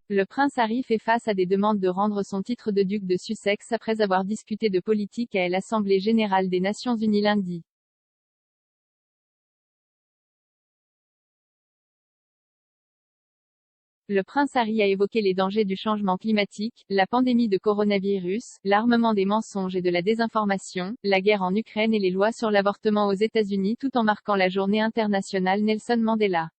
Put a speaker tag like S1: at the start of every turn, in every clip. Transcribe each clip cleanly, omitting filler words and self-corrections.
S1: le prince Harry fait face à des demandes de rendre son titre de duc de Sussex après avoir discuté de politique à l'Assemblée générale des Nations unies lundi. Le prince Harry a évoqué les dangers du changement climatique, la pandémie de coronavirus, l'armement des mensonges et de la désinformation, la guerre en Ukraine et les lois sur l'avortement aux États-Unis tout en marquant la journée internationale Nelson Mandela.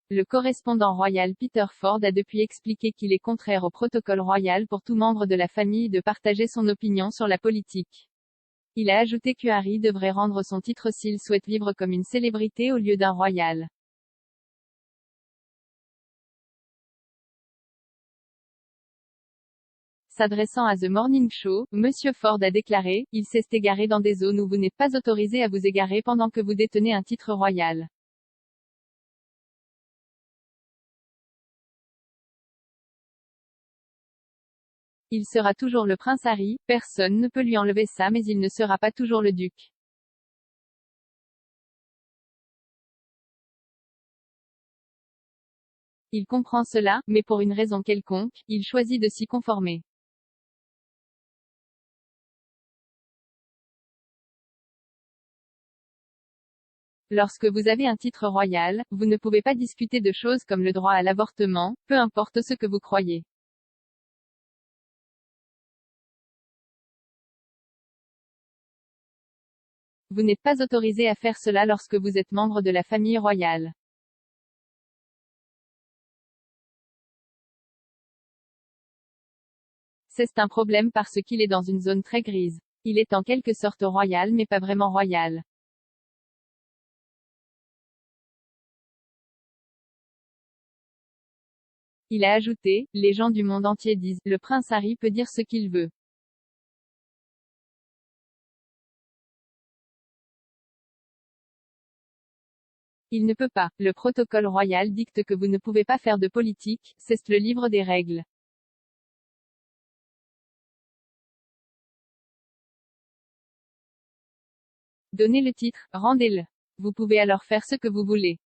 S1: Le correspondant royal Peter Ford a depuis expliqué qu'il est contraire au protocole royal pour tout membre de la famille de partager son opinion sur la politique. Il a ajouté que Harry devrait rendre son titre s'il souhaite vivre comme une célébrité au lieu d'un royal. S'adressant à The Morning Show, Monsieur Ford a déclaré « Il s'est égaré dans des zones où vous n'êtes pas autorisé à vous égarer pendant que vous détenez un titre royal. » Il sera toujours le prince Harry, personne ne peut lui enlever ça mais il ne sera pas toujours le duc. Il comprend cela, mais pour une raison quelconque, il choisit de s'y conformer. Lorsque vous avez un titre royal, vous ne pouvez pas discuter de choses comme le droit à l'avortement, peu importe ce que vous croyez. Vous n'êtes pas autorisé à faire cela lorsque vous êtes membre de la famille royale. C'est un problème parce qu'il est dans une zone très grise. Il est en quelque sorte royal mais pas vraiment royal. Il a ajouté, les gens du monde entier disent, le prince Harry peut dire ce qu'il veut. Il ne peut pas. Le protocole royal dicte que vous ne pouvez pas faire de politique, c'est le livre des règles. Donnez le titre, rendez-le. Vous pouvez alors faire ce que vous voulez.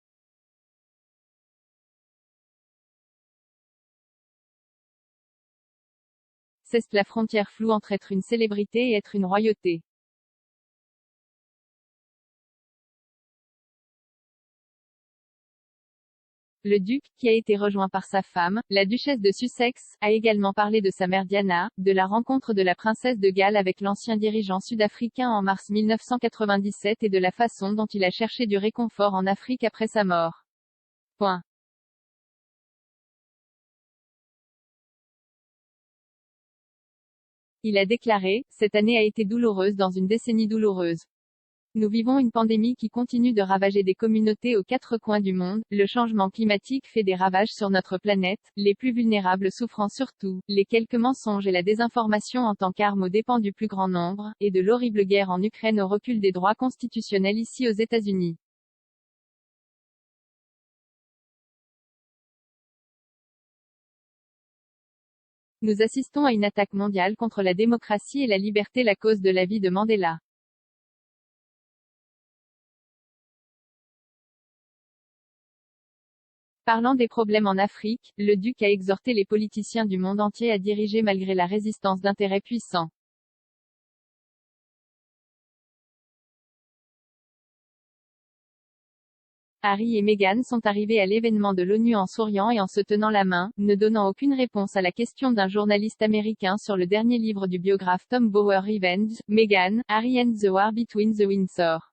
S1: C'est la frontière floue entre être une célébrité et être une royauté. Le duc, qui a été rejoint par sa femme, la duchesse de Sussex, a également parlé de sa mère Diana, de la rencontre de la princesse de Galles avec l'ancien dirigeant sud-africain en mars 1997 et de la façon dont il a cherché du réconfort en Afrique après sa mort. Point. Il a déclaré, cette année a été douloureuse dans une décennie douloureuse. Nous vivons une pandémie qui continue de ravager des communautés aux quatre coins du monde, le changement climatique fait des ravages sur notre planète, les plus vulnérables souffrant surtout, les quelques mensonges et la désinformation en tant qu'arme aux dépens du plus grand nombre, et de l'horrible guerre en Ukraine au recul des droits constitutionnels ici aux États-Unis. Nous assistons à une attaque mondiale contre la démocratie et la liberté à cause de la vie de Mandela. Parlant des problèmes en Afrique, le duc a exhorté les politiciens du monde entier à diriger malgré la résistance d'intérêts puissants. Harry et Meghan sont arrivés à l'événement de l'ONU en souriant et en se tenant la main, ne donnant aucune réponse à la question d'un journaliste américain sur le dernier livre du biographe Tom Bower Revenge, Meghan, Harry and the War Between the Windsor.